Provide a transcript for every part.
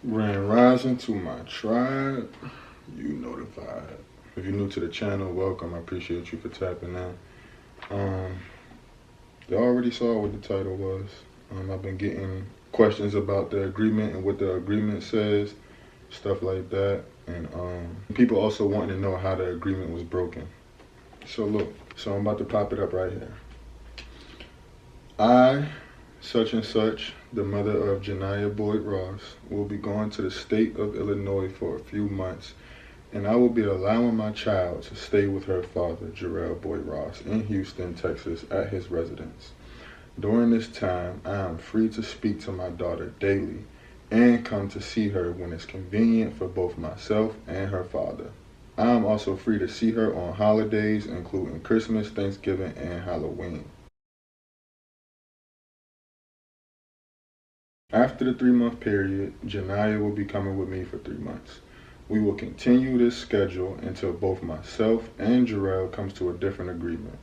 Grand rising to my tribe. You know the vibe. If you're new to the channel, welcome. I appreciate you for tapping in. They already saw what the title was. I've been getting questions about the agreement and what the agreement says, stuff like that. And people also wanting to know how the agreement was broken. So look, I'm about to pop it up right here. I, such and such, the mother of Janiyah Boyd Ross, will be going to the state of Illinois for a few months, and I will be allowing my child to stay with her father, Rell Boyd Ross, in Houston, Texas, at his residence. During this time, I am free to speak to my daughter daily and come to see her when it's convenient for both myself and her father. I am also free to see her on holidays, including Christmas, Thanksgiving, and Halloween. After the 3-month period, Janiyah will be coming with me for 3 months. We will continue this schedule until both myself and Rell comes to a different agreement.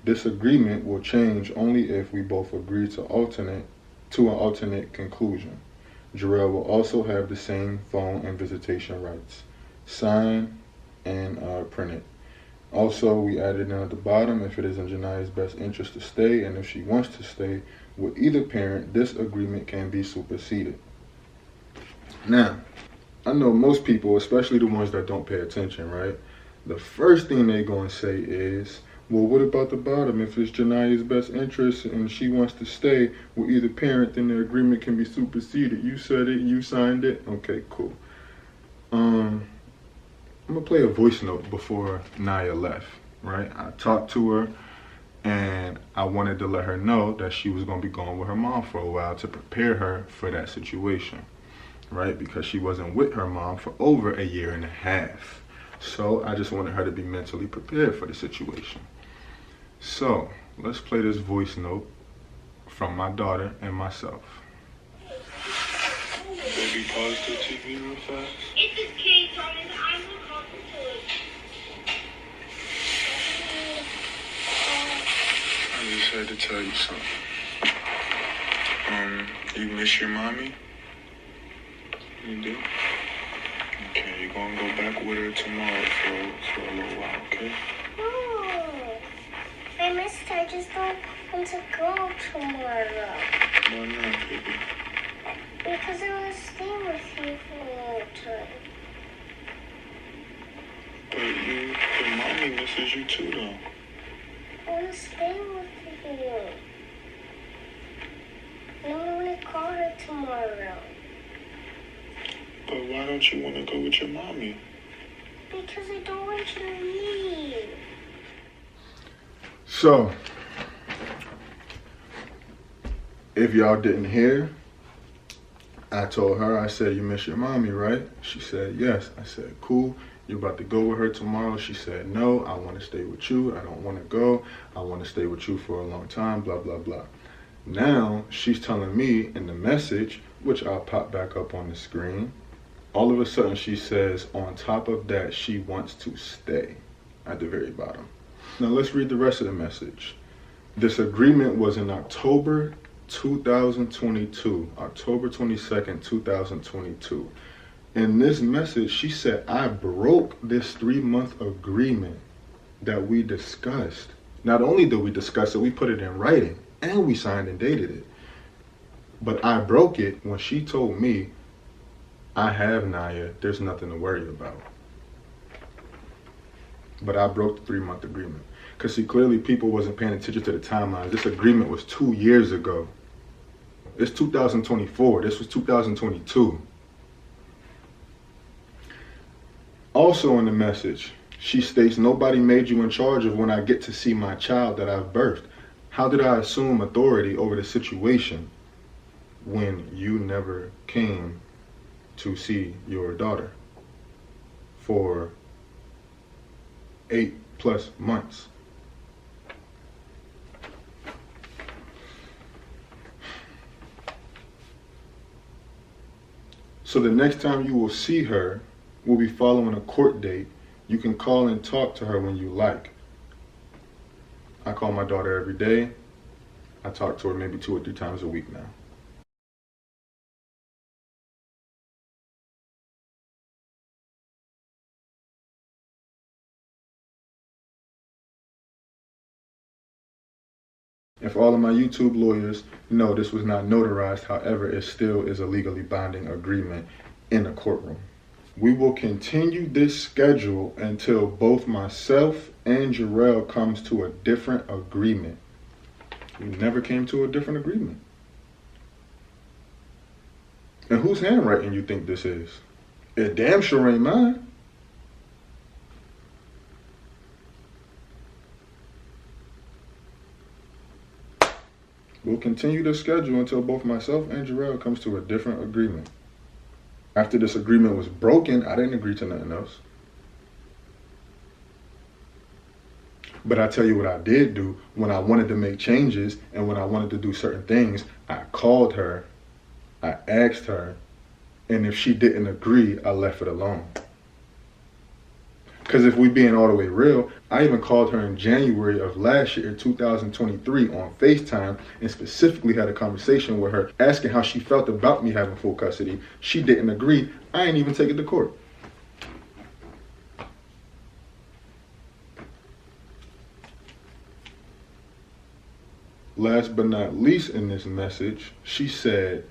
This agreement will change only if we both agree to an alternate conclusion. Rell will also have the same phone and visitation rights. Sign and print it. Also, we added down at the bottom, if it is in Janiyah's best interest to stay, and if she wants to stay with either parent, this agreement can be superseded. Now, I know most people, especially the ones that don't pay attention, right? The first thing they're going to say is, well, what about the bottom? If it's Janiyah's best interest and she wants to stay with either parent, then the agreement can be superseded. You said it, you signed it. Okay, cool. I'm going to play a voice note before Naya left, right? I talked to her and I wanted to let her know that she was going to be going with her mom for a while to prepare her for that situation, right? Because she wasn't with her mom for over 1.5 years. So I just wanted her to be mentally prepared for the situation. So let's play this voice note from my daughter and myself. Baby, pause the TV real fast. It is Kate, Thomas. I'm the comfortable. I just had to tell you something. You miss your mommy? You do? Okay, you're gonna go back with her tomorrow for a little while, okay? No. I missed her. I just don't want to go tomorrow. Why not, baby? Because I want to stay with you for a long time. But your mommy misses you too, though. I want to stay with you. And I want to call her tomorrow. But why don't you want to go with your mommy? Because I don't want you to leave. So, if y'all didn't hear, I told her, I said, you miss your mommy, right? She said, yes. I said, cool. You about to go with her tomorrow? She said, no, I want to stay with you. I don't want to go. I want to stay with you for a long time, blah, blah, blah. Now, she's telling me in the message, which I'll pop back up on the screen, all of a sudden she says, on top of that, she wants to stay at the very bottom. Now, let's read the rest of the message. This agreement was in October 2022, October 22nd, 2022. In this message, she said, I broke this 3-month agreement that we discussed. Not only did we discuss it, we put it in writing and we signed and dated it. But I broke it when she told me, I have Naya, there's nothing to worry about. But I broke the 3-month agreement. Because see, clearly people wasn't paying attention to the timeline. This agreement was 2 years ago. It's 2024, this was 2022. Also in the message, she states, nobody made you in charge of when I get to see my child that I've birthed. How did I assume authority over the situation when you never came to see your daughter for 8+ months? So the next time you will see her, we'll be following a court date. You can call and talk to her when you like. I call my daughter every day. I talk to her maybe 2 or 3 times a week now. And for all of my YouTube lawyers, no, this was not notarized. However, it still is a legally binding agreement in a courtroom. We will continue this schedule until both myself and Jarrell comes to a different agreement. We never came to a different agreement. And whose handwriting you think this is? It damn sure ain't mine. We'll continue the schedule until both myself and Jarrell comes to a different agreement. After this agreement was broken, I didn't agree to nothing else. But I tell you what I did do when I wanted to make changes and when I wanted to do certain things. I called her, I asked her, and if she didn't agree, I left it alone. Because if we being all the way real, I even called her in January of last year, 2023, on FaceTime and specifically had a conversation with her asking how she felt about me having full custody. She didn't agree. I ain't even take it to court. Last but not least in this message, she said,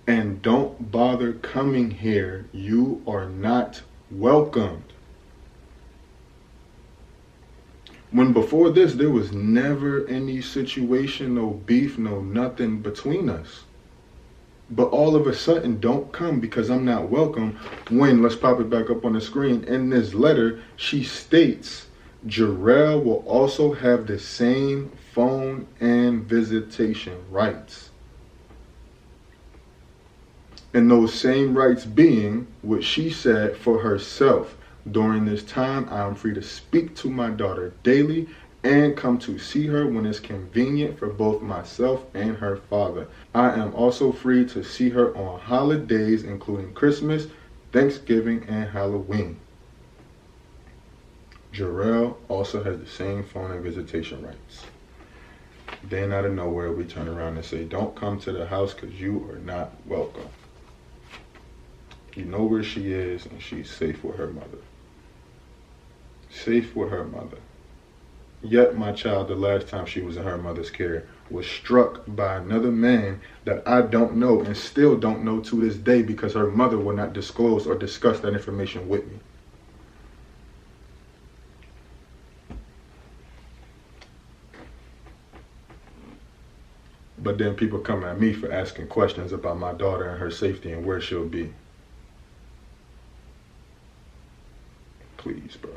"And don't bother coming here. You are not welcomed." When before this, there was never any situation, no beef, no nothing between us. But all of a sudden, don't come because I'm not welcome. When, let's pop it back up on the screen, in this letter, she states, Jarrell will also have the same phone and visitation rights. And those same rights being what she said for herself. During this time, I am free to speak to my daughter daily and come to see her when it's convenient for both myself and her father. I am also free to see her on holidays, including Christmas, Thanksgiving, and Halloween. Jarrell also has the same phone and visitation rights. Then out of nowhere, we turn around and say, don't come to the house because you are not welcome. You know where she is and she's safe with her mother. Safe with her mother. Yet my child, the last time she was in her mother's care, was struck by another man that I don't know and still don't know to this day because her mother will not disclose or discuss that information with me. But then people come at me for asking questions about my daughter and her safety and where she'll be. Please, bro.